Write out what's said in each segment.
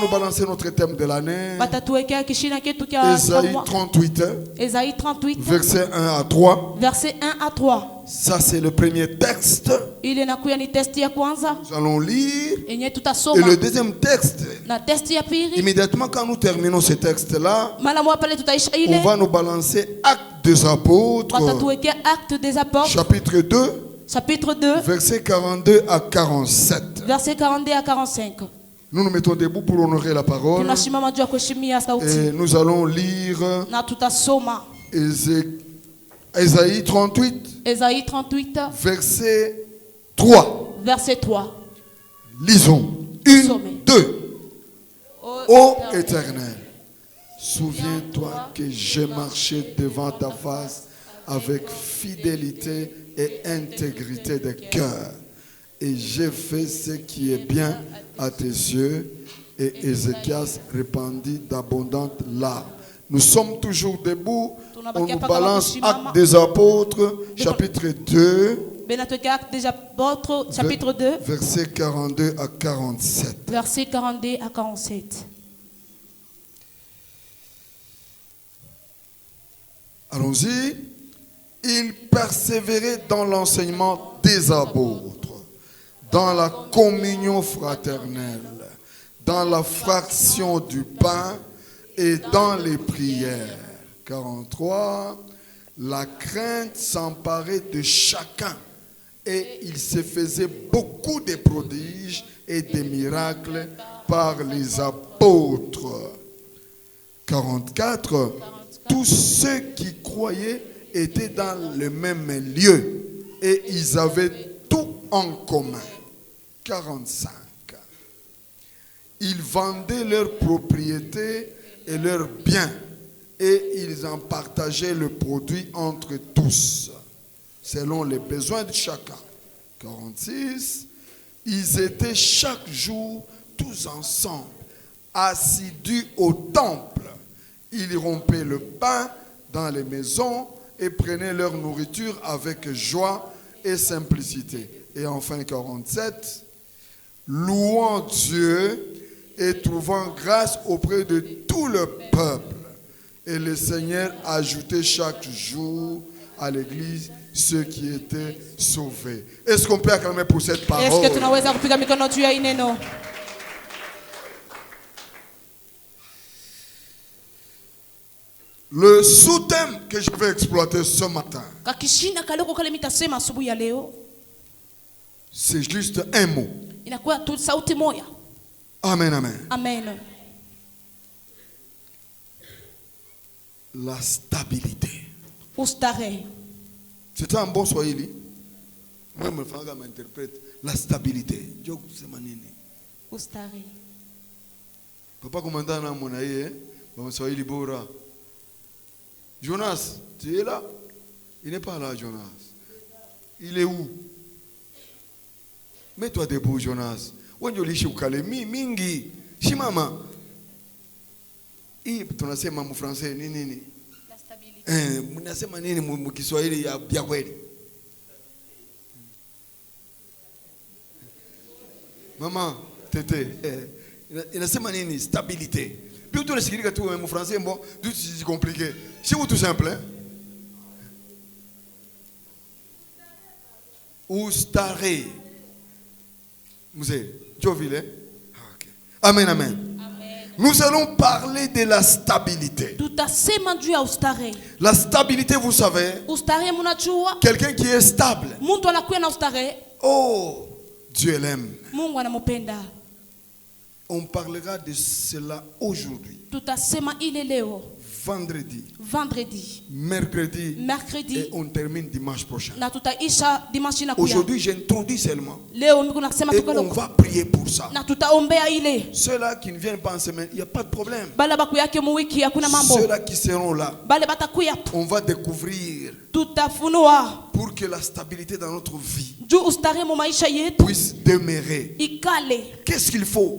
nous balancer notre thème de l'année. batatuwekea kishina kitu kia Ésaïe 38, Esaïe 38 verset 1 à 3. verset 1 à 3. Ça, c'est le premier texte. Ile nakuya ni testi ya kwanza Nous allons lire. yenye Et tutasoma le deuxième texte, na testi ya pili immédiatement quand nous terminons ce texte-là, mara moja pale tutaisha on ile va nous balancer Actes des Apôtres, batatuwekea acte des apôtres chapitre 2, chapitre 2 versets 42 à 47. verset 42 à 45. Nous nous mettons debout pour honorer la parole. Tunashimama juu ya kuheshimia sauti Et nous allons lire na tutasoma Ésaïe 38, Esaïe 38 verset 3. verset 3. Lisons. 1, Sommet. 2. Ô Éternel, souviens-toi que j'ai marché devant ta face avec fidélité et intégrité de cœur. Et j'ai fait ce qui est bien à tes yeux. Et Ézéchias répandit d'abondantes larmes. Nous sommes toujours debout. On nous balance Actes des Apôtres, chapitre 2, Benatweka acte des apôtres chapitre 2 versets 42 à 47. verset 42 à 47. Allons-y. Il persévérait dans l'enseignement des apôtres, dans la communion fraternelle, dans la fraction du pain et dans les prières. 43. La crainte s'emparait de chacun et il se faisait beaucoup de prodiges et de miracles par les apôtres. 44. Tous ceux qui croyaient étaient dans le même lieu et ils avaient tout en commun. 45. Ils vendaient leurs propriétés et leurs biens et ils en partageaient le produit entre tous, selon les besoins de chacun. 46. Ils étaient chaque jour tous ensemble, assidus au temple. Ils rompaient le pain dans les maisons et prenaient leur nourriture avec joie et simplicité. Et enfin 47. Louant Dieu et trouvant grâce auprès de tout le peuple. Et le Seigneur ajoutait chaque jour à l'église ceux qui étaient sauvés. Est-ce qu'on peut acclamer pour cette parole? Est-ce que tunaweza kupiga mikono juu ya hii neno? Le sous-thème que je vais exploiter ce matin, Kakishina kaloko kale mitasema asubuhi ya leo c'est juste un mot. inakuwa tu sauti moja. Amen, amen. Amen. La stabilité. Ustarehe. C'est un bon swahili. Moi, je m'interprète. La stabilité. Dieu, c'est manini. Ustarehe. Papa commandant na mon aïe, bon swahili bora. Jonas, tu es là? Il n'est pas là, Jonas. Il est où? Mets-toi debout, Jonas. Wanjolishi ukalemi mingi. Shimama. Hii tunasema mu français nini? La stabilité. Mnasema nini mu Kiswahili ya kweli? Maman, tete, inasema nini? Stabilité. Puis tout le sikilika tu mu français bon, tout c'est compliqué. C'est tout simple, hein? Ustare. Musée, Jovile. Okay. Amen, amen. Nous allons parler de la stabilité. Tutasema juu ya ustarehe. La stabilité, vous savez, Ustarehe mnajua? quelqu'un qui est stable. Mtu anakuwa na ustarehe. Oh, Dieu l'aime. Mungu anampenda. On parlera de cela aujourd'hui. Tutasema ile leo. Vendredi, Vendredi, mercredi, mercredi et on termine dimanche prochain. na tutaisha dimanche inakuya. Aujourd'hui, j'introduis seulement. Leo mimi nasema Et tuko on va prier pour ça. na tutaombea ile. Ceux-là qui ne viennent pas en semaine, il n'y a pas de problème. Bale bakuyake mu wiki hakuna mambo. Ceux-là qui seront là, Bale batakuya on va découvrir tutafunua pour que la stabilité dans notre vie juu ustarehe mu maisha yetu puisse demeurer. ikale. Qu'est-ce qu'il faut?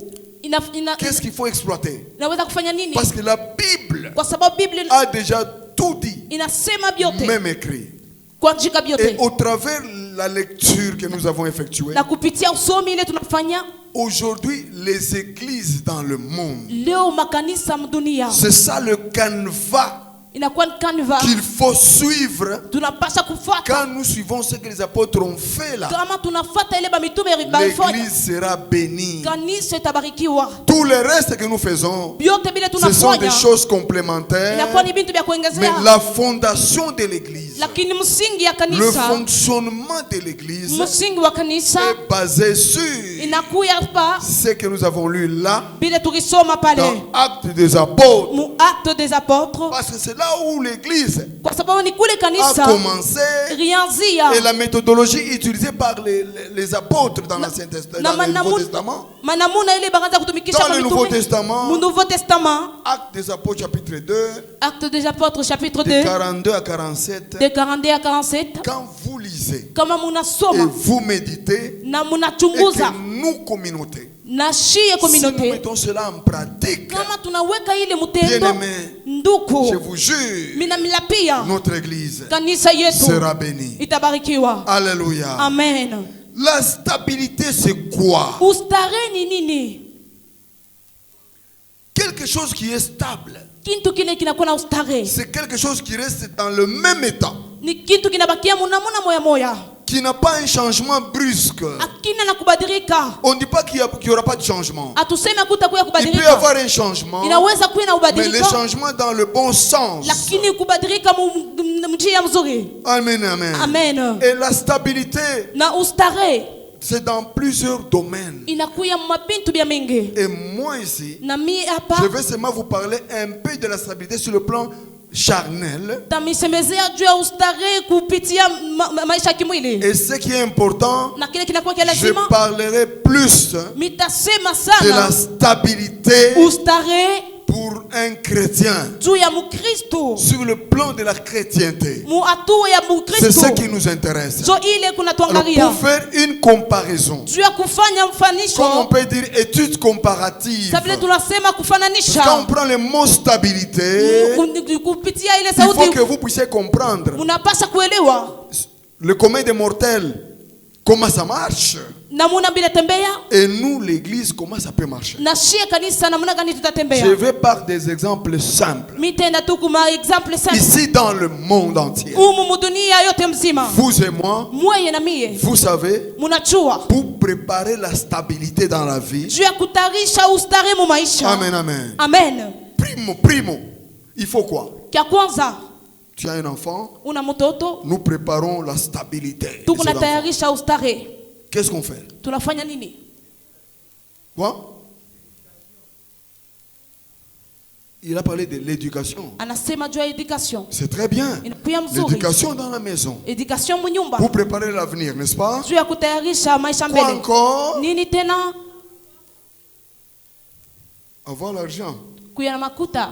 Qu'est-ce qu'il faut exploiter? Inaweza kufanya nini? Parce que la Bible Kwa sababu Biblia a déjà tout dit, inasema vyote, même écrit. kuandika vyote. Et au travers la lecture que nous avons effectuée, Na kupitia usomi ile tunafanya, aujourd'hui, les églises dans le monde, Leo makanisa mdunia c'est ça le canevas inakuwa ni canvas qu'il faut suivre tunapasha kufuata. quand nous suivons ce que les apôtres ont fait là. Kama tunafuata ile ba mitume balifanya, L'église sera bénie. kanisa itabarikiwa. Tout le reste que nous faisons, Byote bile ce sont des tunafanya choses complémentaires. inakuwa ni bintu vya Mais kuongezea, la fondation de l'église, lakini msingi ya le kanisa, fonctionnement de l'église msingi wa kanisa est basé sur inakuya pa ce que nous avons lu là bile tulisoma pale dans Actes des Apôtres. mu Acte des Apôtres, Parce que c'est là où l'église kwa sababu ni kule a kanisa commencé rianzia et la méthodologie utilisée par les apôtres dans l'Ancien Testament, dans le Nouveau Testament. manamuna ile bakaanza kutumikisha Dans kwa le Nouveau mitume Testament, mu Nouveau Testament. Actes des Apôtres chapitre 2, Acte des Apôtres chapitre de 2 42 à 47. de 42 à 47. Quand vous lisez Kama et munasoma vous méditez, na et munachunguza que nous, communauté, na shie si nous communauté, mettons cela en pratique, kama tunaweka ile mutendo, bien-aimés, je nduku vous jure, mina milapia notre église kanisa yetu sera bénie. itabarikiwa. Alléluia. Amen. La stabilité, c'est quoi? Ustare ni nini? Quelque chose qui est stable. Kintu kine kinakuwa na ustare C'est quelque chose qui reste dans le même état, ni kintu kinabakia munamuna moya moya, qui n'a pas un changement brusque. akina na kubadilika. On ne dit pas qu'il n'y aura pas de changement. Atuseme hakutakuwa Il peut y kubadilika, avoir un changement, inaweza kuwa na mais le ubadiliko, changement dans le bon sens. lakini kubadilika mjia mzuri. Amen, amen. Amen. Et la stabilité, Na ustare c'est dans plusieurs domaines. inakuya mabintu bya mingi, Et moi ici, na mi hapa je vais seulement vous parler un peu de la stabilité sur le plan charnel. tamisemezea juu ya ustare kupitia maisha ya kimwili, Et ce qui est important, na kile kinakuwa kia je lazima parlerai plus mitasema de la sana stabilité ustare pour un chrétien juu ya Mukristo, sur le plan de la chrétienté. mu hatua ya C'est ce Mukristo. qui nous intéresse. Jo ile kuna Alors, tuangalia pour faire une comparaison, juu ya kufanya comme on mfanisho, peut dire étude comparative, sabile tunasema quand on kufananisha prend le mot stabilité, kupitia ile il faut sauti, que vous puissiez comprendre munapasha kuelewa le commun des mortels, comment ça marche, namuna bila tembea et nous, l'église, comment ça peut marcher. na shie kanisa namuna gani Je tutatembea. vais par des exemples simples. Mitenda tu kuma example sana Ici, dans le monde entier, umu mudunia yote mzima, vous et moi, mweye na mie vous savez, munachua pour préparer la stabilité dans la vie. juu ya kutarisha ustare mu maisha. Amen, amen. Amen. Primo, il faut quoi? Kya kwanza Tu as un enfant, una mtoto, nous préparons la stabilité. de cet tuko enfant. natayarisha ustare, Qu'est-ce qu'on fait? tunafanya nini? Quoi? Il a parlé de l'éducation. Anasema juu ya education, C'est très bien. inakuya mzuri L'éducation dans la maison. education munyumba Pour préparer l'avenir, n'est-ce pas? juu ya kutayarisha maisha Quoi mbele. encore? Nini tena? Avoir l'argent. Kuya na makuta.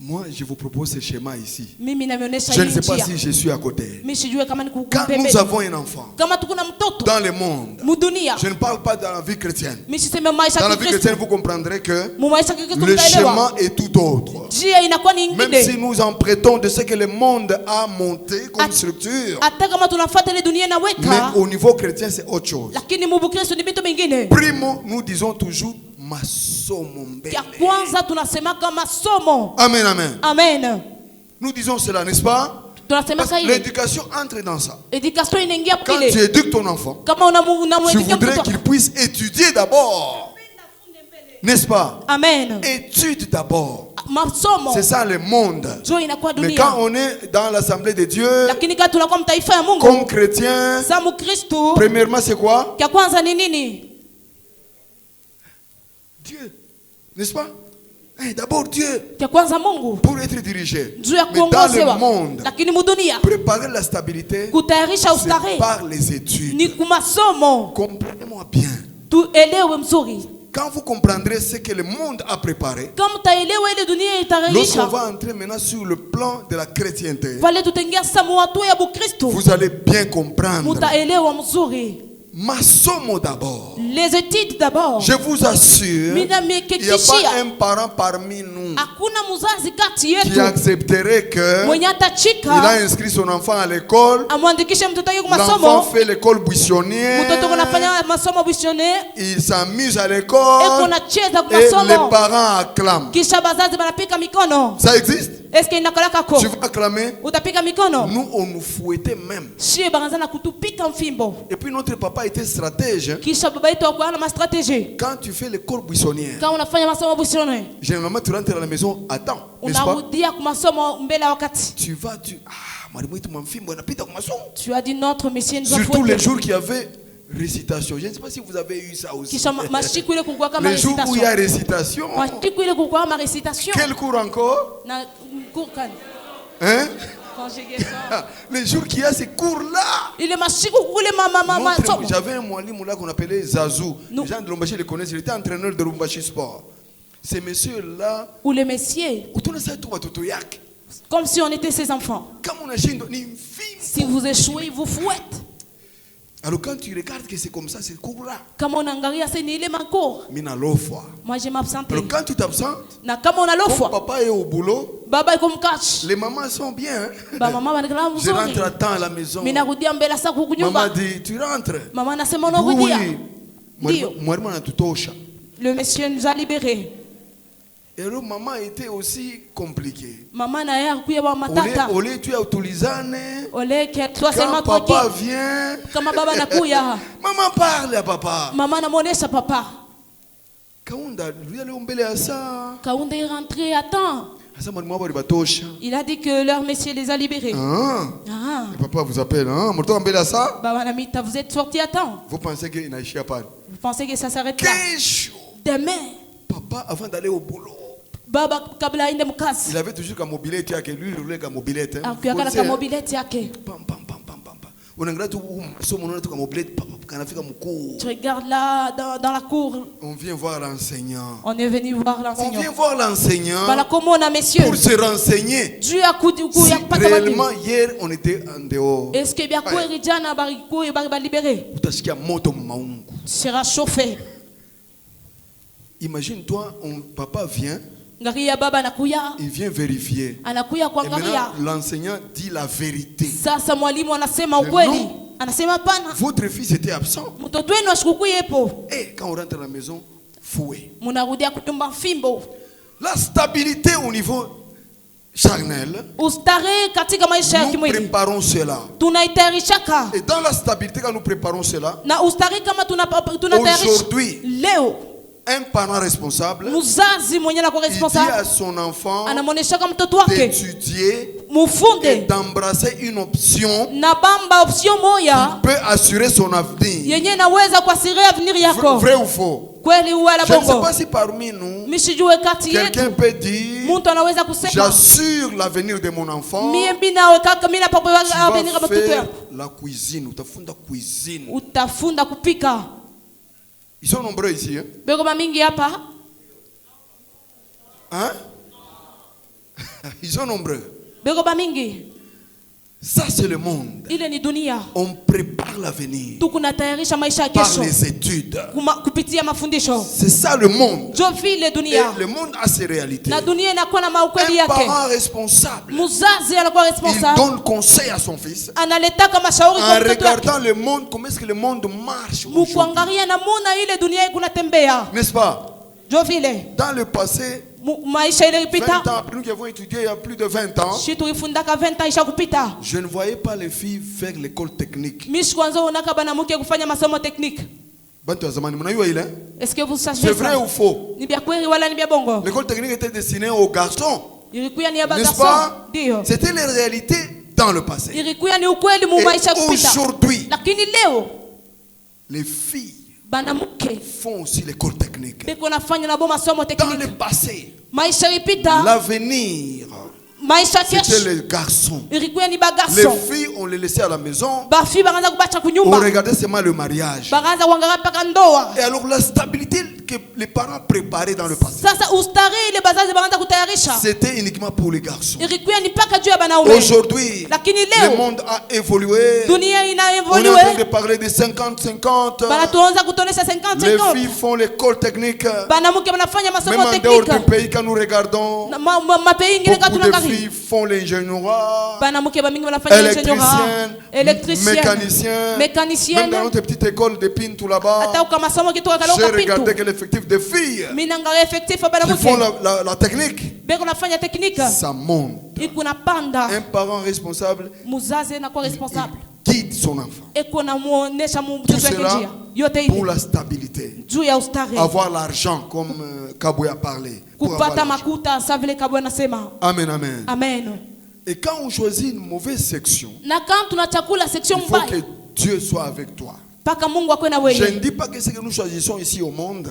Moi, je vous propose ce schéma ici. Mimi nameonesha Je hii ne sais pas njia. si je suis à côté. Mimi sijue kama ni Quand kukupembeni. nous avons un enfant Kama tukuna mtoto dans le monde, mudunia, je ne parle pas dans la vie chrétienne. mimi siseme maisha Dans ya la vie chrétienne, Kikristo. vous comprendrez que Mu maisha ya Kikristo le mtaelewa. schéma est tout autre. Njia inakuwa ni Même si ingine. nous empruntons de ce que le monde a monté comme structure, Hata kama tunafuata ile dunia mais inaweka, au niveau chrétien, c'est autre chose. lakini mu Bukristo ni vitu vingine. Primo, nous disons toujours masomo mbele. Ya kwanza tunasemaka masomo. Amen, amen. Amen. Nous disons cela, n'est-ce pas? Parce Tunasemaka que ile. l'éducation entre dans ça. Education inaingia Quand tu kile. éduques ton enfant, Kama tu unamuedukia voudrais mtoto. qu'il puisse étudier d'abord. N'est-ce pas? Amen. Étude d'abord. Masomo. C'est ça le monde. Jo inakuwa Mais quand dunia. on est dans l'assemblée de Dieu, Lakini kama tunakuwa mtaifa ya Mungu, comme chrétien, za Mkristo, premièrement, c'est quoi? ya kwanza ni nini? Dieu. N'est-ce pas? D'abord Dieu, Ya kwanza Mungu. pour être dirigé. Juu ya Mais dans le kuongozewa. monde, Lakini mudunia préparer la stabilité, kutayarisha c'est ustare par les études. ni kumasomo. Comprenez-moi bien. Tuelewe mzuri. Quand vous comprendrez ce que le monde a préparé, Kama utaelewa ile dunia lorsqu'on itayarisha, va entrer maintenant sur le plan de la chrétienté, vale tutengia samu watu ya Bukristo, vous allez bien comprendre. mutaelewa mzuri. Masomo d'abord. Les études d'abord. Je vous assure, il n'y a Mikekishia. pas un parent parmi nous Hakuna muzazi kati qui yetu accepterait que mwenye il a atachika inscrit son enfant à l'école. amwandikishe mtoto wake kwa L'enfant masomo. fait l'école buissonnière. Mtoto kunafanya masomo bushone. Il s'amuse à l'école. Eko nacheza kwa Et les masomo. parents acclament. Kisha bazazi banapika mikono. Ça existe? Est-ce qu'il inakolaka ko? Tu vas acclamer? Utapika mikono? Nous, on nous fouettait même. Shie baranza na kutupika mfimbo. Et puis notre papa était stratège. Kisha baba yetu akuwa na stratégie. Quand tu fais l'école buissonnière, Kama unafanya masomo bushone. généralement tu rentres à la maison, attends, n'est-ce pas? Unarudia kwa masomo mbele ya wakati. Tu vas, mwalimu wetu mwamfimbo anapita kwa masomo. Tu as dit notre monsieur nous a Surtout les fouetté. jours qu'il y avait récitation. Je ne sais pas si vous avez eu ça aussi. Kisha mashiku ile kulikuwa kama Les jours où il y a récitation. récitation. Mashiku ile kulikuwa kama récitation. Quel cours encore? Na cours kan. Hein? Conjugaison. Les jours qu'il y a ces cours-là. Ile mashiku kule mama somo. J'avais un mwalimu là qu'on appelait Zazou. Nous- Les gens de Lumbashi le connaissent. Il était entraîneur de Lumbashi Sport. Ces messieurs-là, Ou les messieurs, comme comme si on était ses enfants. on a chez nous, ni Si vous échouez, ils vous fouettent. alors quand tu regardes que c'est comme ça, c'est cours-là. Kama unaangalia sasa ni ile makoro. Mina l'offre. Moi je m'absente. Alors quand tu t'absentes, Na kama una comme lofwa, papa est au boulot, baba iko mkachi. les mamans sont bien. Hein? Ba mama wanakala Je rentre mzuri. à temps à la maison. Mimi narudia mbele sasa huku Maman nyumba. dit, tu rentres. Mama anasema unarudia. Oui. Mwalimu anatutosha. Le monsieur nous a libérés. Et alors maman était aussi compliquée. Mama na yeye akuya ba matata. Ole tu as autolisane. Ole que toi seulement Quand papa tranquille. vient, Kama baba nakuya. maman parle à papa. Mama anamuonesha papa. Kaunda, lui allait ombele à ça. Kaunda est rentré à temps. Asa mwalimu wabo alibatosha. Il a dit que leur monsieur les a libérés. Ah. Et papa vous appelle, hein? Moto ombele à ça. Baba Namita, vous êtes sorti à temps. Vous pensez qu'il n'a pas. Vous pensez que ça s'arrête là? Demain, Papa, avant d'aller au boulot, baba kabla aende mkazi. il avait toujours qu'à mobilette yake, lui il roulait qu'à mobilette. Hein? Akuyakana ka mobilette yake. Pam pam pam pam pam. Unaangalia tu somo unaona tu kama mobilette papa kanafika mkuu. Tu regardes là dans la cour. On vient voir l'enseignant. On est venu voir On l'enseignant. vient voir l'enseignant Bala komona messieurs. pour se renseigner. Dieu a coup Si ya pata réellement badi. hier on était en dehors. Est-ce que bien quoi rijana bariku et bari libéré? Utashikia moto maungu. Sera chauffé. Imagine-toi, papa vient, Ngaria baba nakuya. il vient vérifier. Anakuya Et kuangalia. maintenant l'enseignant dit la vérité. Sasa mwalimu anasema ukweli. Anasema pana. Votre fils était absent. Mtoto wenu ashikuku yepo. Et quand on rentre à la maison, fouet. Munarudia kutumba fimbo. La stabilité au niveau charnel, Ustare katika maisha ya nous kimwili. préparons cela. Tunaitayarishaka. Et dans la stabilité, quand nous préparons cela, Na ustare kama tunatayarisha. aujourd'hui, Leo un parent responsable mzazi mwenye na il dit responsable à son enfant anamuonesha kama mtoto wake d'étudier et mufunde d'embrasser une option na bamba option moya qui peut assurer son avenir. yenye naweza kuasiria avenir yako. Vrai ou faux? Kweli wala Je ne sais bongo? pas si parmi nous, Mishijue kati quelqu'un yetu peut dire, mtu anaweza kusema j'assure l'avenir de mon enfant. mie mbina wekaka mina papo Tu avenir ya vas mtoto faire yako. la cuisine, utafunda cuisine. Utafunda kupika. Ils sont nombreux ici. Hein? Beko mingi hapa. Hein? Ils sont nombreux. Beko mingi. Ça, c'est le monde. Ile ni dunia. On prépare l'avenir Tukunatayarisha maisha ya par kesho les études. kupitia mafundisho. C'est ça le monde. Jo vile Et dunia. le monde a ses réalités. Na dunia inakuwa na maukweli Un yake. parent responsable, Muzazi anakuwa il responsable. donne conseil à son fils Analetaka mashauri kwa en mtoto wake. regardant le monde, comment est-ce que le monde marche aujourd'hui. Mukuangalia namuna ile dunia kunatembea. N'est-ce pas? Jo vile. Dans le passé, Maisha ile 20 ilipita. ans après, nous qui avons étudié il y a plus de 20 ans, Shi tulifundaka 20 ans isha kupita. je ne voyais pas les filles faire l'école technique. Mishi kwanza unaka banamuke kufanya masomo technique. Bantu wa zamani, mnajua ile? Est-ce que vous sachez C'est vrai ça? ou faux? Ni bia kweli wala ni bia bongo? L'école technique était destinée aux garçons. Ilikuwa ni ya N'est-ce bagaso. pas? Ndio. C'était les réalités dans le passé. Ilikuwa ni ukweli mu Et maisha kupita. aujourd'hui, Lakini leo les filles banamuke font aussi l'école technique. beko nafanya na bo masomo Dans le technique. passé, Maisha ilipita. l'avenir, Maisha c'était kesho. les garçons. Ilikuwa ni Les bagaso. filles, on les laissait à la maison. Bafi bakaanza kubacha On kunyumba. regardait seulement le mariage. Bakaanza kuangalia paka ndoa. Et alors la stabilité que les parents préparaient dans le passé. Sasa ustari ile bazazi bakaanza kutayarisha kujitayarisha c'était uniquement pour les garçons. ilikuwa ni mpaka juu ya wanaume. Aujourd'hui, Lakini le leo monde a évolué. dunia On est en inaevolue. train de parler de 50-50. Bana tuanza kutonesha 50 Les 50. filles font l'école technique. Banamuke banafanya Même masomo en dehors du technique. pays, quand nous regardons, Mapei ingine beaucoup de katunangari. filles font l'ingénierie, Banamuke bamingi banafanya électricienne, électricien, mécanicien. Même mécanicienne. dans notre petite école de Pintou là-bas, Hata uka masomo kitoka j'ai kaloka regardé pintu. que l'effectif des filles Minangara effectif qui banamuke. font la technique, Beko nafanya technique. ça monte. Ikuna panda. Un parent responsable Muzazi na kwa responsable. guide son enfant. Eko na muonesha Tout mtoto wake cela njia. Yote pour ile la stabilité. juu ya ustare. Avoir l'argent, comme Kaboué a parlé. Pour avoir Kupata l'argent. makuta sa vile kabwa nasema. Amen, amen. Amen. Et quand on choisit une mauvaise section, Na quand tunachakula section il faut que mbaya, Dieu soit avec toi. paka Mungu akwe na Je wewe. ne dis pas que ce que nous choisissons ici au monde,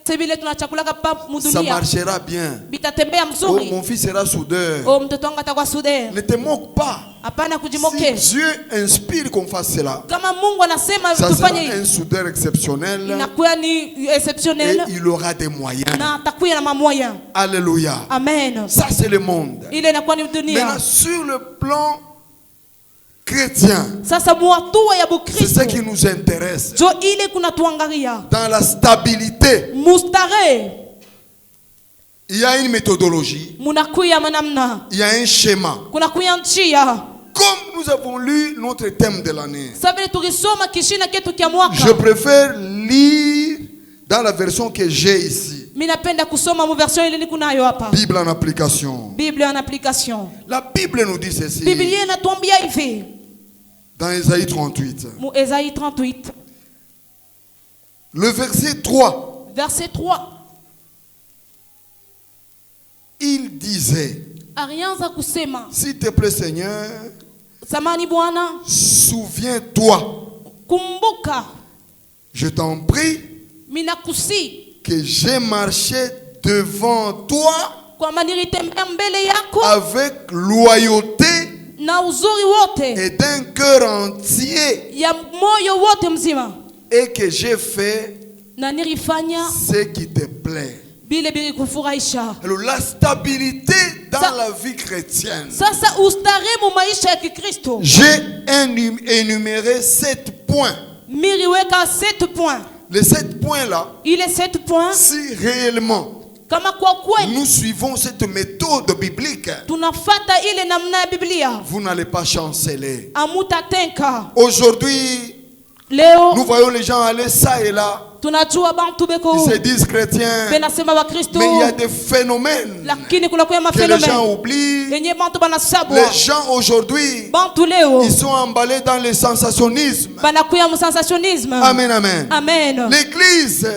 C'est vile tunachakula kapa ça mudunia. marchera bien. Bitatembea Oh, mzuri. mon fils sera soudeur. Oh, mtoto wangu atakuwa suder. Ne te moque pas. Hapana Si kujimoke. Dieu inspire qu'on fasse cela, Kama Mungu anasema ça sera tufanye un hivi, soudeur exceptionnel inakuwa ni et exceptionnel il aura des moyens. na atakuwa na mamoya. Alléluia. Amen. Ça, c'est le monde. Ile inakuwa ni dunia. Maintenant, sur le plan chrétien, Sasa muatua ya c'est ce qui Bukristo. nous intéresse. Jo ile kuna tuangalia. Dans la stabilité, Mustare il y a une méthodologie, munakuya manamna. il y a un schéma. Kuna kuya njia. Comme nous avons lu notre thème de l'année, Sasa vile tulisoma kishina ketu kia mwaka. je préfère lire dans la version que j'ai ici. Mimi napenda kusoma mu version ile niko nayo hapa. Bible en application. Bible en application. La Bible nous dit ceci Biblia inatuambia hivi dans Ésaïe 38. mu Esaïe 38 Le verset 3, verset 3. il disait, Alianza kusema, s'il te plaît Seigneur, samani Bwana, souviens-toi, kumbuka je t'en prie, minakusi que j'ai marché devant toi kwamba nilitembea mbele yako avec loyauté na uzuri wote et d'un cœur entier ya moyo wote mzima, et que j'ai fait na nilifanya ce qui te plaît. bile bilikufurahisha. Alors la stabilité dans Ça- la vie chrétienne. Sasa ustare mu maisha ya Kikristo, J'ai énuméré 7 points. miliweka 7 points. Les 7 points-là, Ile 7 points, si réellement kama kwa kweli nous suivons cette méthode biblique, tunafata ile namna ya Biblia, vous n'allez pas chanceler. amutatenka. Aujourd'hui, Leo nous voyons les gens aller ça et là. tunajua bantu beko Ils se disent chrétiens. benasema wa Kristo, Mais il y a des phénomènes lakini kuna kwa que les gens mafenomene oublient. yenye bantu banasabwa. Les gens aujourd'hui, Bantu leo ils sont emballés dans le sensationnisme. banakuya mu sensationnisme. Amen, amen. Amen. L'église,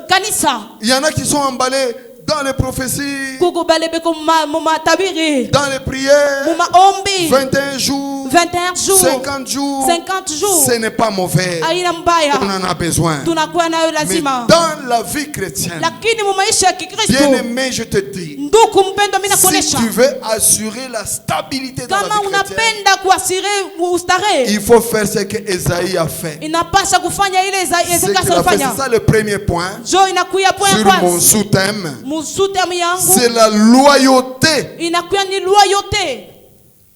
Kanisa il y en a qui sont emballés dans les prophéties, kuko bale beko mu matabiri, dans les prières, mu maombi 21 jours, 21 jours, 50 jours. 50 jours. Ce n'est pas mauvais. Aina mbaya, On en a besoin. tunakuwa nayo Mais lazima, dans la vie chrétienne, lakini mu maisha ya Kikristo, bien aimé, je te dis, ndugu mpendo, mimi si nakuonesha tu veux assurer la stabilité dans la kama vie chrétienne, unapenda kuasire ustare, il faut faire ce que Esaïe a fait. inapasha kufanya ile Ce qu'il a fait, c'est Ezekiel ça le premier point. jo inakuya point Sur mon kwanza sous-thème, musutemu yangu c'est la loyauté. inakuwa ni loyauté,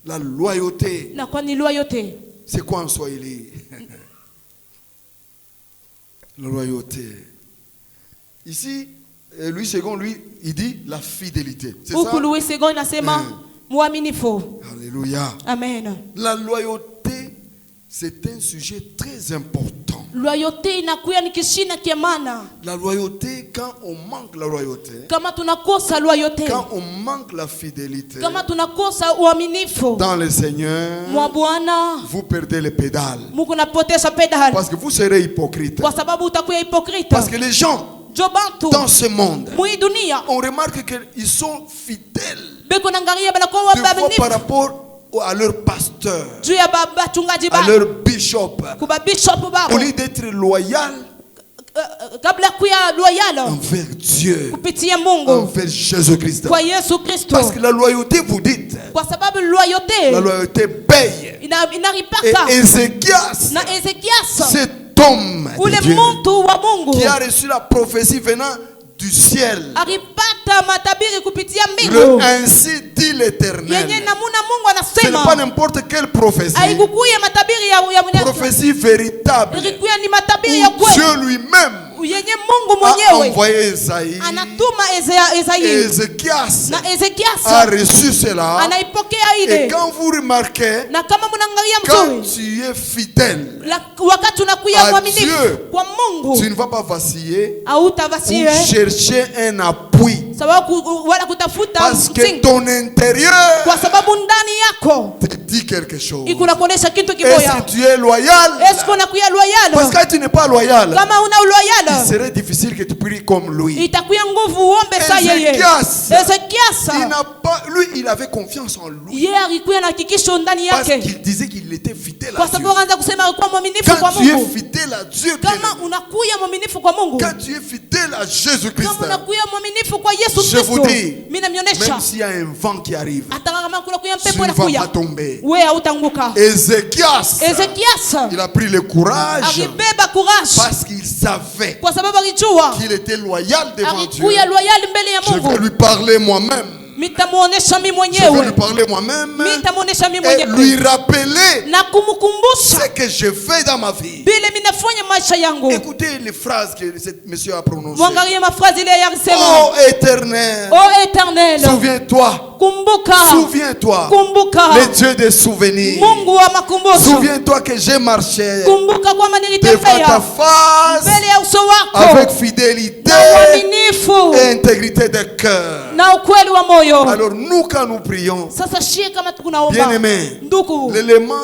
La loyauté, inakuwa ni loyauté. c'est quoi en Swahili? La loyauté. Ici, Louis II, lui, il dit la fidélité. C'est Huku ça? Louis II inasema mwaminifu. Alléluia. Amen. La loyauté, c'est un sujet très important. Loyauté inakuya ni kishina kia maana. La loyauté, quand on manque la loyauté, Kama tunakosa loyauté, quand on manque la fidélité kama tunakosa uaminifu dans le Seigneur, mwa Bwana, vous perdez les pédales. Mungu napotesha pedali Parce que vous serez hypocrite. kwa sababu utakuwa hypocrite. Parce que les gens Jo bantu dans ce monde, mwi dunia on remarque qu'ils sont fidèles beko nangaria banakuwa deux fois wabaminifu par rapport à leur pasteur, juu ya bachungaji à ba leur bishop. kuba bishop Au babo lieu d'être loyal kabla kuya loyal envers Dieu, kupitia Mungu envers Jésus-Christ. kwa Yesu Kristo, Parce que la loyauté, vous dites, kwa sababu la loyauté loyauté paye. Et inaripaka. Ézéchias, Na Ezekias cet homme ule de Dieu, muntu wa Mungu qui a reçu la prophétie venant du ciel, alipata matabiri kupitia mbingu ainsi dit l'Éternel. yenye namuna Mungu Ce n'est pas anasema n'importe quelle prophétie. haikukuya matabiri ya mwenye Prophétie véritable. ilikuya ni matabiri ya Où kweli Dieu lui-même yenye Mungu a mwenyewe envoyé Esaïe. anatuma Esaïe Ézéchias na a Ezekias reçu cela. anaipokea Et ile quand vous remarquez, na kama mnaangalia quand mzuri tu es fidèle, wakati unakuya à mwaminifu Dieu, kwa Mungu tu ne vas pas vaciller hautavasie ou chercher un appui. sababu wala kutafuta Parce que msingi ton intérieur kwa sababu ndani yako te dit quelque chose. ikunakuonesha kitu Et kimoya. si tu es loyal, Est-ce qu'on a kuya loyal? parce que tu n'es pas loyal, Kama una il loyal serait difficile que tu pries comme lui. itakuya nguvu uombe saa yeye. Ézéchias, il Ezekias n'a pas, lui, il avait confiance en lui. yeye alikuwa na hakikisho ndani Parce yake qu'il disait qu'il était fidèle kwa à Dieu. sababu anaanza kusema alikuwa mwaminifu kwa Quand tu es Mungu. fidèle à Dieu, bien Kama aimé, unakuya mwaminifu kwa Mungu, quand tu es fidèle à Jésus-Christ, kama unakuya mwaminifu kwa Yesu je vous Kristo, dis, mimi namnyonyesha même s'il y a un vent qui arrive, hata kama kuna kuya tu pepo ne vas pas inakuya tomber. wewe hautaanguka. Ézéchias, Ezekias il a pris le courage alibeba courage parce qu'il savait kwa sababu alijua qu'il était loyal devant Dieu. alikuya loyal mbele ya Je vais Mungu. lui parler moi-même. Mitamuonesha mimi Je vais lui mwenyewe, parler moi-même mitamuonesha mimi et lui mwenyewe rappeler na kumkumbusha ce que je fais dans ma vie. vile mimi nafanya maisha yangu. Écoutez les phrases que ce monsieur a prononcées. Mwangalie mafrazi ile yalisema, Oh éternel, oh Éternel, souviens-toi, kumbuka, souviens-toi, kumbuka le Dieu des souvenirs. Mungu wa makumbusho, Souviens-toi que j'ai marché kumbuka kwamba devant ta nilitembea face mbele ya uso wako avec fidélité na uaminifu et intégrité de cœur. na ukweli wa moyo. Alors nous quand nous prions, Sasa shie kama tukunaomba bien-aimés, ndugu, l'élément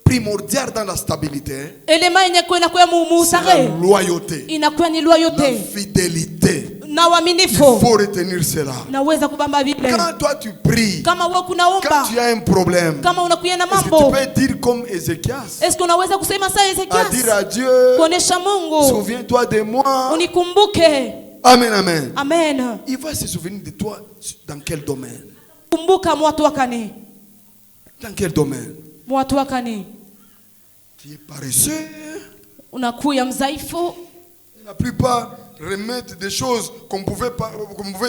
primordial dans la stabilité, elema yenye kwenda kwa c'est la musare loyauté, inakuwa ni la loyauté fidélité. na Il uaminifu. faut retenir cela. Naweza kubamba vile Quand toi tu pries, kama wewe quand kunaomba, tu as un problème, kama unakuya na est-ce que tu mambo, peux dire comme Ézéchias, est-ce que unaweza kusema saa à dire Ezekias à Dieu, kuonesha Mungu souviens-toi de moi. unikumbuke? Amen, amen. Amen. Il va se souvenir de toi dans quel domaine? Kumbuka mwatu wakani, Dans quel domaine? mwatu wakani, Tu es paresseux. unakuya mzaifu. La plupart remettent des choses qu'on pouvait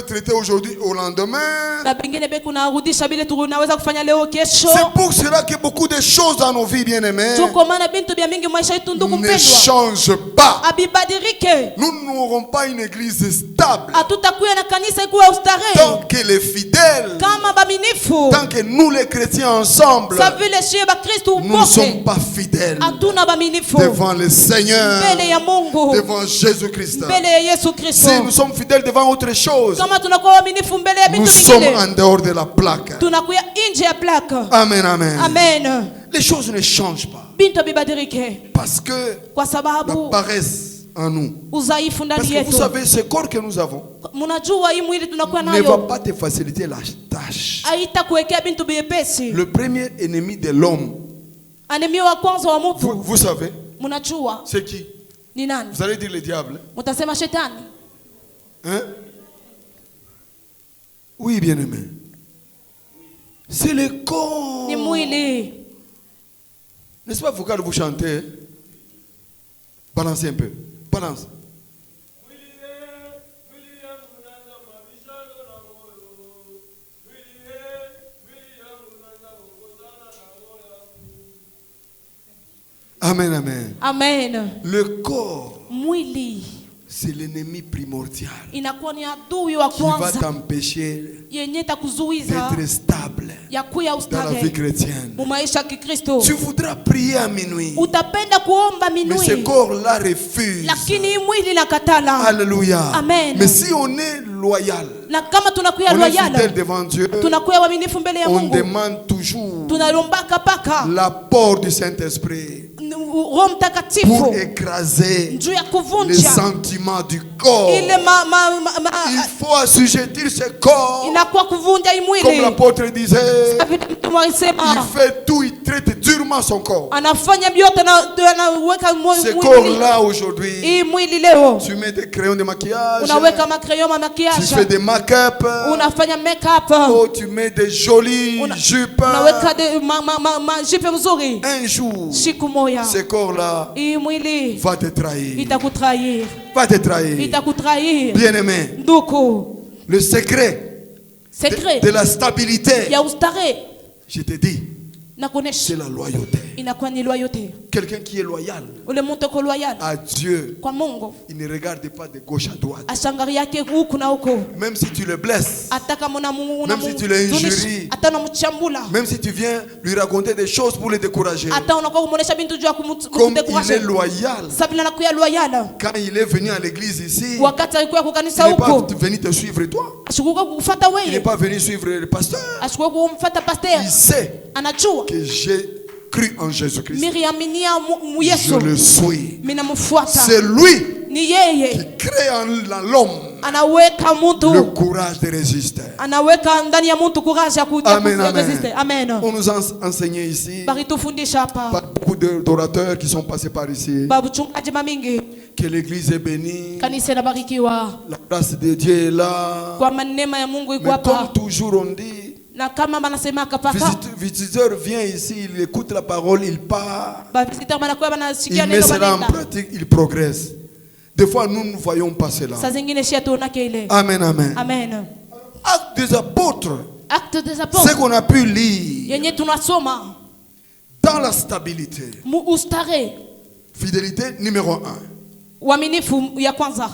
traiter aujourd'hui au lendemain. Na pengine be kunarudisha bile tunaweza kufanya leo kesho. C'est pour cela que beaucoup de choses dans nos vies, bien-aimés, Tuko maana bintu bya mingi maisha yetu ndugu ne mpendwa changent pas. abibadirike. Nous n'aurons pas une église stable Hatutakuya na kanisa ikuwa ustarehe tant que les fidèles, kama baminifu tant que nous les chrétiens ensemble, sa vile shie ba Kristo nous ne sommes upoke pas fidèles hatuna baminifu devant le Seigneur, mbele ya Mungu, devant Jésus-Christ. mbele ya Yesu Kristo. Si nous sommes fidèles devant autre chose, Kama tunakuwa waaminifu mbele ya nous vitu sommes vingine, en dehors de la plaque. tunakuya nje ya plaque. Amen, amen. Amen. Les choses ne changent pas Bintu bibadirike parce que kwa la sababu paresse en nous. udhaifu Parce ndani que vous yetu. savez, ce corps que nous avons Mnajua hii mwili tunakuwa ne va nayo pas te faciliter la tâche. haitakuwekea bintu byepesi. Le premier ennemi de l'homme, Anemia wa kwanza wa mtu vous savez, mnajua c'est qui? ni nani? Vous allez dire le diable. Mtasema shetani. Hein? Oui, bien-aimé. C'est le corps. Ni mwili. N'est-ce pas vocal vous chantez? Hein? Balancez un peu. Balance. Amen, amen. Amen. Le corps, Mwili c'est l'ennemi primordial inakuwa ni adui wa qui va kwanza t'empêcher yenye takuzuiza d'être stable ya kuya dans la vie ustarehe chrétienne. mu maisha ya Kikristo. Tu voudras prier à minuit, Utapenda kuomba mais ce minui, corps-là refuse. lakini hii mwili nakatala. Alléluia. Amen. Mais si on est loyal, Na kama tunakuya on est fidèle loyal, devant Dieu, tunakuya waaminifu mbele ya on Mungu, demande toujours tunalombaka paka l'apport du Saint-Esprit Roho pour Mtakatifu écraser juu ya les kuvunja sentiments du corps. ile Il faut assujettir ce corps, inakuwa kuvunja hii comme mwili. l'apôtre disait. Vile mtume alisema Il fait tout, il traite durement son corps. anafanya vyote na anaweka Ce mwili. corps-là aujourd'hui, Hii mwili leo tu mets des crayons de maquillage, unaweka makreyo ma tu makiage, fais des make-up, unafanya makeup, oh, tu mets des jolies jupes. unaweka jipe mzuri. Un jour, Siku moja ce corps-là hii mwili va te trahir. itakutrahir, Va te trahir. itakutrahir. Bien-aimé, Ndugu, le secret secret de la stabilité. ya ustare Je te dis, c'est nakuonesha la loyauté. inakuwa ni loyauté. Quelqu'un qui est loyal Ule mtu ko loyal à Dieu, kwa Mungu il ne regarde pas de gauche à droite. ashangaria yake huku na huko, Même si tu le blesses, hata kama même si tu l'injuries, hata unamchambula, même si tu viens lui raconter des choses pour le décourager, hata unakuwa kumuonesha bintu juu ya comme il est kumdekuraje. loyal, Sabila nakuya loyal quand il est venu à l'église ici, wakati alikuwa kwa il kanisa n'est pas huko, venu te suivre toi. ashukuka kufuata Il n'est wewe, pas venu suivre le pasteur. ashukuka kumfuata pastor, Il sait anajua que j'ai cru en Jésus-Christ. miriaminia Je Yesu, le suis. mimi namfuata. C'est lui Ni yeye qui crée en l'homme anaweka mtu, le courage de résister. anaweka ndani ya mtu courage ya Amen, kuresiste. Amen. On nous a enseigné ici, Bari tufundisha par hapa beaucoup d'orateurs qui sont passés par ici, babu chungaji mamingi, que l'église est bénie, kanisa inabarikiwa la grâce de Dieu est là. kwa manema ya Mungu iko Mais hapa, comme toujours on dit, na kama banasema kapaka visiteur vient ici, il écoute la parole, il part, ba visiteur banakuwa il banasikia met neno cela en banenda. pratique, il progresse. Des fois, nous ne voyons pas cela. Saa zingine shia tuonake ile. Amen, amen. Amen. Actes des apôtres, Actes des ce apôtres qu'on a pu lire yenye tunasoma dans la stabilité. ustare, Fidélité numéro 1. uaminifu ya kwanza.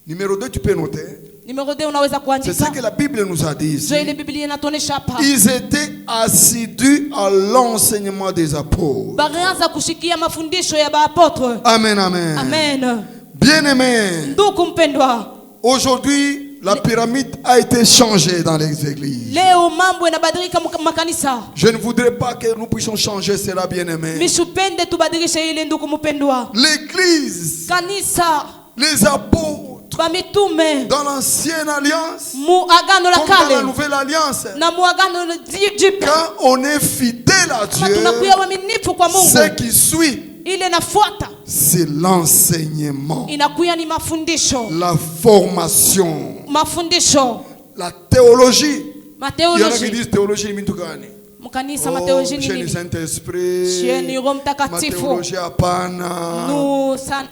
Numéro 2, tu peux noter. Numero 2 unaweza C'est ce que kuandika. la Bible nous a dit ici. Zo ile Biblia inatuonesha hapa. Ils étaient assidus à l'enseignement des apôtres. Barianza kushikia mafundisho ya baapotre. Amen, amen. Amen. Bien-aimés, Ndugu mpendwa, aujourd'hui, la pyramide a été changée dans les églises. leo mambo yanabadilika makanisa. Je ne voudrais pas que nous puissions changer cela, bien-aimés. Misupende tubadilishe ile ndugu mpendwa. L'église, Kanisa, les apôtres, bamitume, dans l'ancienne alliance, mu agano la comme dans la kale nouvelle alliance, na mu agano jipya, quand on est fidèle à kama Dieu, tunakuwa waaminifu kwa ce Mungu, qui suit, ile nafuata c'est l'enseignement, inakuya ni mafundisho, la formation, mafundisho, la théologie. Il y en a qui mateoloji. disent théologie ni vitu gani? Mkanisa Oh, mateoloji ni chez le nini? Saint-Esprit, Chez ni Roho ma Mtakatifu. théologie hapana. Nu sana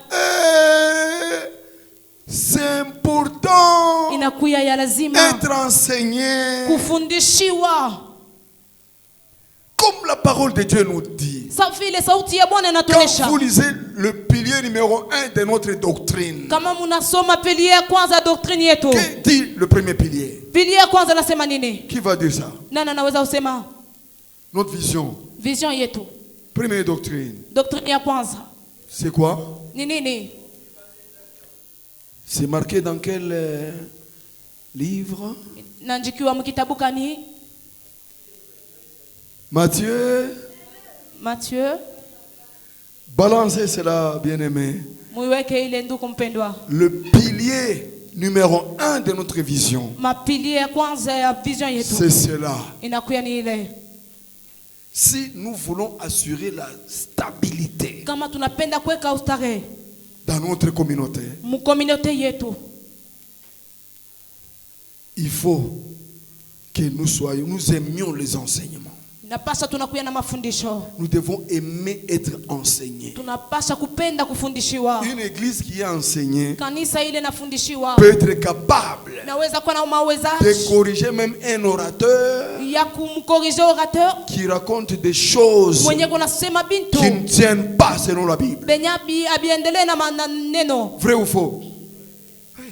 C'est important inakuya ya lazima être enseigné kufundishiwa. comme la parole de Dieu nous dit. Sa vile sauti ya Bwana Quand inatuonesha. vous lisez le pilier numéro 1 de notre doctrine, Kama munasoma pilier ya kwanza ya doctrine yetu. que dit le premier pilier? Pilier ya kwanza nasema nini? Qui va dire ça? Nani anaweza kusema Notre vision. vision yetu? Première doctrine. Doctrine ya kwanza C'est quoi? ni nini? C'est marqué dans quel livre? Nanjikiwa mkitabu kani? Matthieu. Matthieu. Balancez cela, bien-aimé. Muiweke ile ndugu mpendwa. Le pilier numéro 1 de notre vision, Mapilier ya kwanza ya vision yetu c'est cela. inakuya ni ile. Si nous voulons assurer la stabilité Kama tunapenda kuweka ustare dans notre communauté, mu communauté yetu, il faut que nous aimions les enseignements. napasha tunakuya na mafundisho. Nous devons aimer être enseignés. Tunapasha kupenda kufundishiwa. Une église qui est enseignée Kanisa ile nafundishiwa peut être capable naweza kuwa na de mawezaji corriger même un orateur ya kumkorije orateur qui raconte des choses mwenye kunasema bintu qui ne tiennent pas selon la Bible. benyabi abiendelee na maneno. Vrai ou faux? Oui.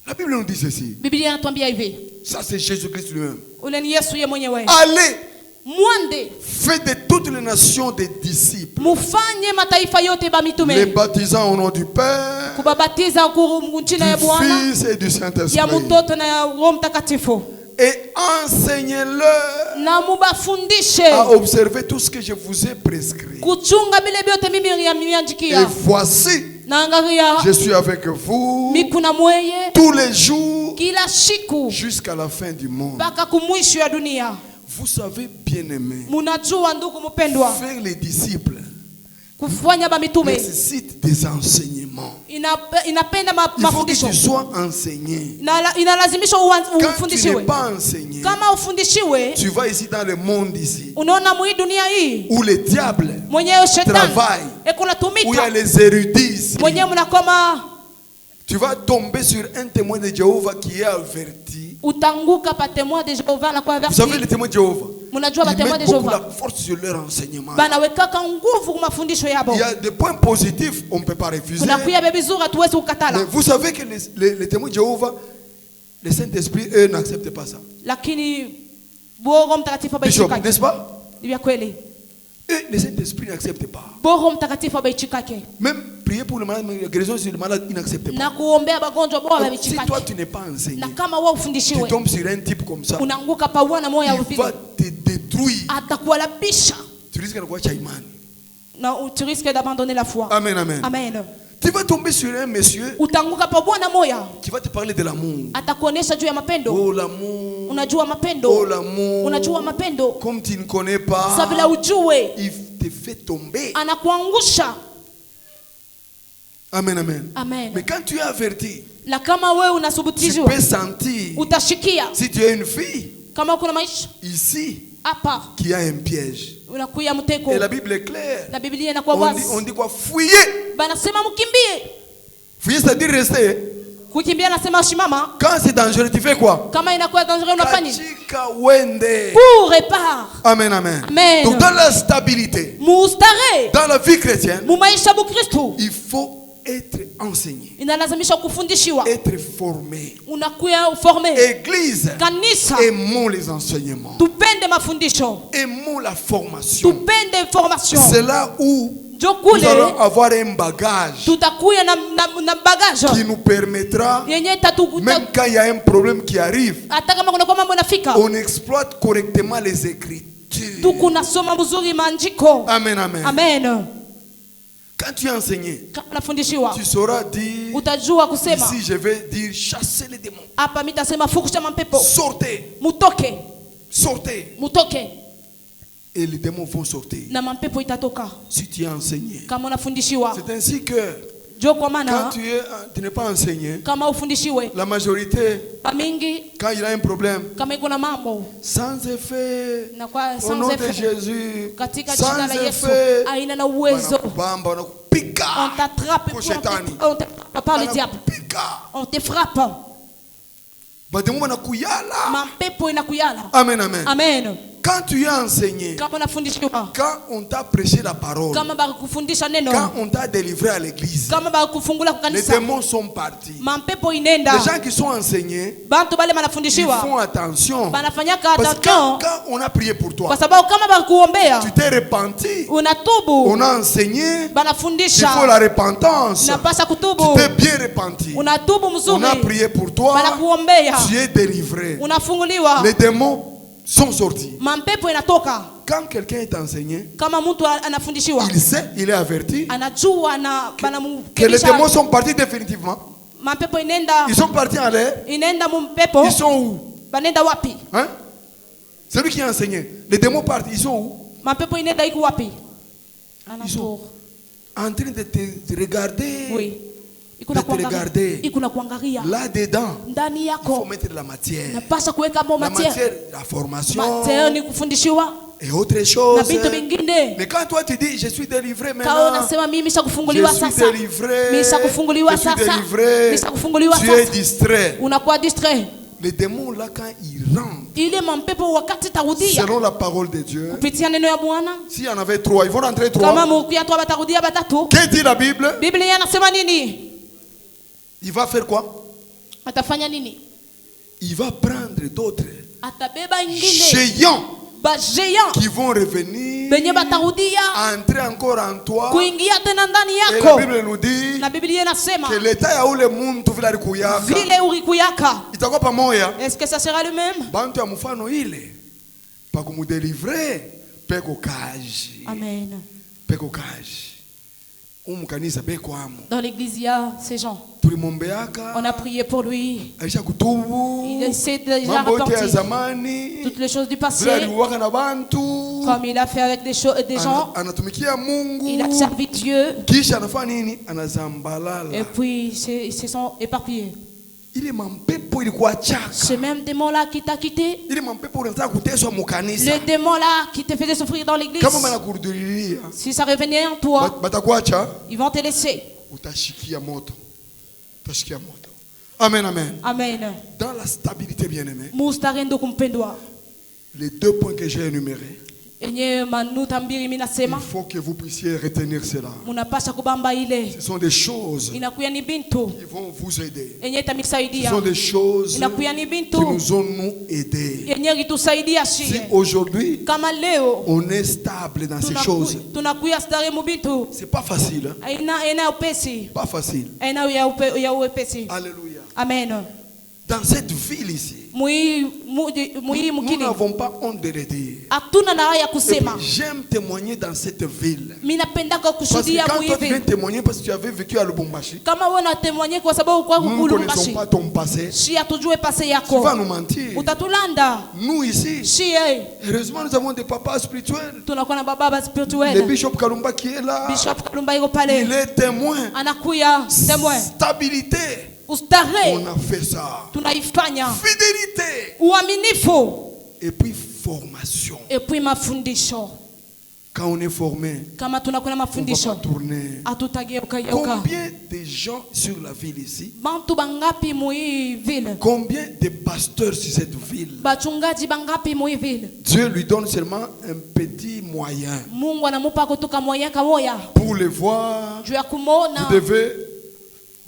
La Bible nous dit ceci. Biblia inatuambia hivi, Ça, c'est Jésus-Christ lui-même. ule ni Yesu ye mwenyewe. Allez, Mwende faites de toutes les nations des disciples, mufanye mataifa yote les bamitume, baptisant au nom du Père, kubabatiza jina ya du Bwana, Fils et du ya Saint-Esprit, mtoto na ya Roho Mtakatifu, et enseignez-leur na mubafundishe à observer tout ce que je vous ai prescrit. kuchunga bile byote mimi Et mianjikia. voici, Na angalia je suis avec vous mikuna mweye tous les jours kila siku jusqu'à la fin du monde. mpaka kumwisho ya dunia. Vous savez, bien-aimés, Munajua ndugu mpendwa, faire les disciples kufanya bamitume nécessite des enseignements. inapenda Il faut que mafundisho. tu sois enseigné. Inalazimisha Quand tu n'es ufundishiwe. pas enseigné, Kama ufundishiwe, tu vas ici dans le monde ici, unaona mwi dunia hii où le diable mwenyewe shetani travaille, eko où il y a natumika, les érudits ici, mwenyewe mnakoma Tu vas tomber sur un témoin de Jéhovah qui est averti. Utanguka pa témoin de Jéhovah na kwa Vous savez les témoins de Jéhovah, munajua ba ils témoin de mettent beaucoup Jéhovah la force sur leur enseignement. banawekaka nguvu kwa mafundisho yabo. Il y a des points positifs, on ne peut pas refuser. Kuna kuya bebizuri hatuwezi Mais kukatala. vous savez que les témoins de Jéhovah, le Saint-Esprit, eux, n'acceptent pas ça. Lakini Roho Mtakatifu Bishop, abaichikake. n'est-ce pas? Ni vya kweli. Eux, le Saint-Esprit n'accepte pas. Roho Mtakatifu abaichikake. Même prier pour le malade, la guérison sur le malade, ils n'acceptent pas. Na kuombea bagonjwa bora Donc, si toi abaichikake. tu n'es pas enseigné, Na kama wewe tu ufundishiwe tombes sur un type comme ça, unaanguka pa wana moyo il vile va te détruire. atakualabisha Tu risques de quoi Chaimani. na tu risques d'abandonner la foi. Amen, amen. Amen. Tu vas tomber sur un monsieur Utanguka pa bwana moya qui va te parler de l'amour. atakuonesha juu ya mapendo. Oh l'amour. Unajua Oh mapendo. l'amour. Unajua mapendo. Comme tu ne connais pas, Sabila ujue il te fait tomber. anakuangusha. Amen, amen. Amen. Mais quand tu es averti, Na kama wewe tu unasubutishwa peux sentir, utashikia si tu es une fille, kama kuna maisha ici, hapa qu'il y a un piège. unakuya mteko. Et la Bible est claire. Na Biblia inakuwa On wazi. dit quoi? Fuyez. Banasema mkimbie. Fuyez, c'est-à-dire rester. Kukimbia nasema shimama. Quand c'est dangereux, tu fais quoi? Kama inakuwa dangereux unafanya nini? Kachika wende. Pour répare. Amen, amen. Amen. Donc dans la stabilité, Mustare. dans la vie chrétienne, Mu maisha bu Kristo. il faut être enseigné, Inalazimisha kufundishiwa. être formé. Unakuya uforme. Église, Kanisa. aimons les enseignements, Tupende mafundisho. aimons la formation. Tupende formation. C'est là où Jo nous kule allons avoir un bagage tutakuya na bagage. qui nous permettra, Yenye tatu même quand il y a un problème qui arrive, hata kama kuna kwa mambo nafika. on exploite correctement les Écritures. Tukunasoma mzuri maandiko. Amen, amen. Amen. Quand tu es enseigné, Kama nafundishiwa tu sauras dire, utajua kusema ici je vais dire, chassez les démons. hapa mitasema fukusha mapepo. Sortez, Mutoke, sortez. mutoke Et les démons vont sortir. na mapepo itatoka Si tu es enseigné. kama unafundishiwa. C'est ainsi que Jo kwa quand maana tu n'es pas enseigné, kama ufundishiwe la majorité, pamingi quand il y a un problème, kama iko na mambo sans effet, na kwa au sans nom de effet Jésus, katika sans jina la Yesu effet, aina na uwezo. wanakubamba, wanakupika, On t'attrape Kwa pour shetani. on t'attrape par le diable. wanakupika. On te frappe. Bademu wanakuyala. Mapepo inakuyala. Amen, amen. Amen. Quand tu es enseigné, Kama unafundishiwa, quand on t'a prêché la parole, kama bakufundisha neno, quand on t'a délivré à l'église, kama bakufungula kwa les kanisa, démons sont partis. mapepo Les inenda. gens qui sont enseignés, Bantu bale ils manafundishiwa font attention. banafanyaka Parce que quand attention on a prié pour toi, kwa sababu kama bakuombea tu t'es repenti, unatubu, on a enseigné, il faut banafundisha la repentance. napasa Tu kutubu, t'es bien repenti. unatubu On a mzuri, prié pour toi, banakuombea, tu es délivré. unafunguliwa, Les démons sont sortis. mapepo inatoka. Quand quelqu'un est enseigné, Kama mtu anafundishiwa il sait, il est averti anajua na que les démons banamkebisha, sont partis définitivement. mapepo inenda Ils sont partis en l'air. inaenda mumpepo, Ils sont où? banenda wapi? Hein? C'est lui qui a enseigné. Les démons partent. Ils sont où? Mapepo inenda iko wapi? Ils sont Anatoka. en train de te regarder. Oui. Iko De na te kuangalia. regarder. Iko na kuangalia. Là-dedans, Ndani il faut yako mettre de la matière. napasha kuweka mo La matière. matière, la formation Matière ni kufundishiwa et autre na chose. vitu vingine. Mais quand toi tu dis, je suis délivré Kama maintenant, unasema mimi je nishakufunguliwa suis sasa. délivré, Nishakufunguliwa je suis sasa. délivré, Nishakufunguliwa tu es sasa. distrait. Unakuwa distrait. Les démons là, quand ils rentrent, Ile mapepo wakati tarudia selon la parole de Dieu, kupitia neno ya Bwana, s'il y en avait trois, ils vont rentrer kama trois. mukia tu batarudia batatu. Qu'est-ce dit la Bible? Biblia inasema nini? Il va faire quoi? Atafanya nini? Il va prendre d'autres Atabeba ingine géants bajéant qui vont revenir, benye batarudia entrer encore en toi. kuingia tena ndani Et la yako. Bible nous dit Na Biblia inasema que l'état ya ule muntu vile alikuyaka vile urikuyaka, itakuwa pamoja. est-ce que ça sera le même? Bantu ya mfano ile pa kumudelivre peko kaji. Amen. Peko kaji. Umukanisa beko amo. Dans l'église, il y a ces gens. Tulimombeaka. On a prié pour lui. Aisha kutubu. Il essaie déjà Mambo yote ya repentir zamani. toutes les choses du Vile passé, aliwaka na bantu. comme il a fait avec des gens. Anatumikia Mungu. Il a servi Dieu Kisha anafanya nini? Anazambalala. et puis ils se sont éparpillés. Ile mampepo ilikuwa chaka. Ce même démon-là qui t'a quitté, Ile mampepo unataka kuteswa mukanisa. le démon-là qui te faisait souffrir dans l'église, Kama banakurudilia. si ça revenait en toi, Batakuacha. ils vont te laisser. Utashikia moto. Tashikia moto. Amen, amen. Amen. Dans la stabilité, bien-aimé, Mustarendo kumpendwa. les 2 points que j'ai énumérés, Enye manuta mbili mimi il nasema faut que vous puissiez retenir cela. munapasha kubamba ile. Ce sont des choses Inakuya ni bintu qui vont vous aider. enye Ce itamisaidia. sont des choses Inakuya ni qui bintu nous ont nous aidés. enye itusaidia Si shie. aujourd'hui, Kama leo on est stable dans ces choses, tunakuya stare mu bintu c'est pas facile. Hein? aina upesi. Pas facile. Aina ya upesi. Alléluia. Amen. Dans cette ville ici, Mui nous mukini. n'avons pas honte de le dire. Hatuna na haya Et kusema. puis, j'aime témoigner dans cette ville. Mimi napendaka Parce que kushuhudia quand toi tu viens muivi. témoigner parce que tu avais vécu à Lubumbashi, Kama wewe unatemwanye kwa sababu kwa nous ne kukulu connaissons mbashi. pas ton passé. Si hatujue pase Tu yako. vas nous mentir. Utatulanda. Nous ici, Si heureusement nous avons des papas spirituels. tunakuwa na baba Le spirituel. bishop Kalumba qui est là, Bishop Kalumba yuko il pale. est témoin. Anakuya temwe. Stabilité, Ustare on a fait ça. tunaifanya. Fidélité, Uaminifu. et puis formation. Et puis mafundisho. Quand on est formé, Kama tunakuwa na on ne va pas mafundisho. tourner. Hatutageuka. Combien de gens sur la ville ici? Bantu bangapi mui vile? Combien de pasteurs sur cette ville? Bachungaji bangapi mui vile? Dieu lui donne seulement un petit moyen. Mungu anamupa kutoka moya kamoya. Pour le voir, Juu ya kumona. vous devez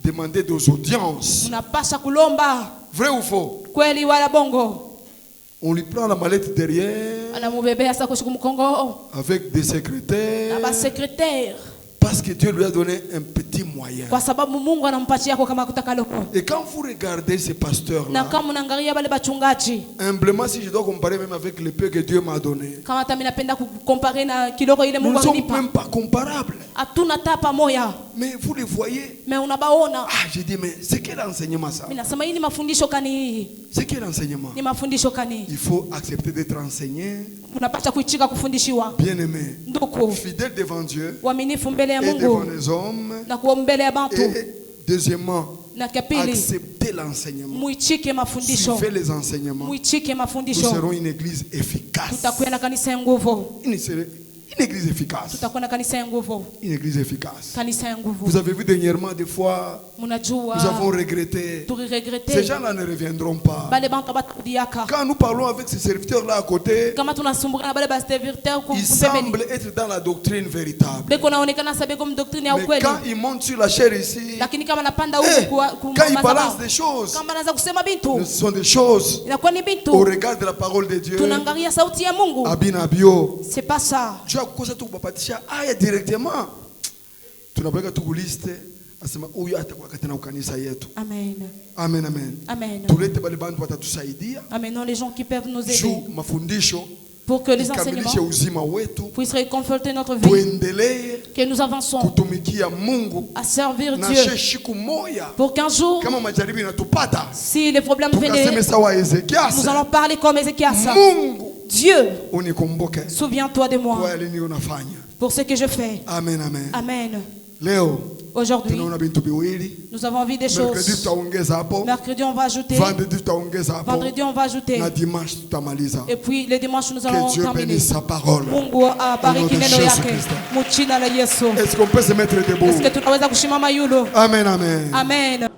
demander des audiences. Unapasha kulomba. Vrai ou faux? Kweli wala bongo? On lui prend la mallette derrière Anamubebea sakoshi kumkongo. avec des secrétaires. Na ba secrétaire. Parce que Dieu lui a donné un petit moyen. Kwa sababu Mungu anampatia kwa kama kutaka loko. Et quand vous regardez ces Na pasteurs-là, kama unaangalia wale bachungaji. humblement, si je dois comparer même avec le peu que Dieu m'a donné, Kama hata mimi napenda kukompare na kiloko ile nous Mungu ne sommes amenipa. même pas comparables. Hatuna tapa moya. Mais vous les voyez. Me unabaona. Ah, j'ai dit, mais c'est quel enseignement ça? Mimi nasema hii ni mafundisho kani hii? C'est quel enseignement? Ni mafundisho kani? Il faut accepter d'être enseigné, Unapaswa kuichika kufundishiwa. bien-aimé, Nduku. fidèle devant Dieu Uaminifu mbele ya et devant Mungu les hommes. na kuwa mbele ya bantu. Et deuxièmement, Na kia pili accepter l'enseignement. muichike mafundisho. Suivez les enseignements. Muichike Nous mafundisho. serons une église efficace. Tutakuwa na kanisa ya nguvu. Une église efficace. Tutakuwa na kanisa ya nguvu. Une église efficace. Kanisa ya nguvu. Vous avez vu dernièrement des fois, Munajua nous avons regretté. Ces tuliregrete gens-là ne reviendront pas. bale bantu batudiaka. Quand nous parlons avec ces serviteurs-là à côté, Kama tunasumbuka na bale baserviteur ils semblent être dans la doctrine véritable. beko naonekana sabe comme doctrine ya Mais ukweli. quand ils montent sur la chair ici, Lakini kama napanda eh, huko quand ils balancent des choses, kama naanza kusema bintu ce sont des choses inakuwa ni au bintu regard de la parole de Dieu. tunaangalia sauti ya Mungu. Abinabio. C'est pas ça. Dieu a kukosa tu kubapatisha aya directement. Tunapeleka tu kuliste asema huyu atakuwa katika kanisa yetu. Amen. Amen, amen. Amen. Tulete bale bantu watatusaidia Amen. Non, les gens qui peuvent nous aider juu mafundisho pour que les ikamilishe enseignements uzima wetu, puissent réconforter notre vie, tuendelee que nous avançons kutumikia Mungu à servir na Dieu siku moja. pour qu'un jour, Kama majaribu inatupata, si les problèmes tukaseme venaient, sawa Ezekias, nous allons parler comme Ézéchias. Mungu Dieu, unikumbuke souviens-toi de kwa moi yale unafanya. pour ce que je fais. Amen, amen. Amen. Leo Aujourd'hui, tunaona bintu biwili. nous avons vu des Mercredi choses. tutaongeza hapo, Mercredi, on va ajouter. vendredi tutaongeza hapo, Vendredi, on va ajouter. na dimanche tutamaliza. Et puis, le dimanche, nous allons Que Dieu terminer. bénisse sa parole. Mungu abariki Au nom de neno Jésus yake. Kristo. Muchina la Yesu. Est-ce qu'on peut se mettre debout? Est-ce que tunaweza kushimama yulo? Amen, amen. Amen.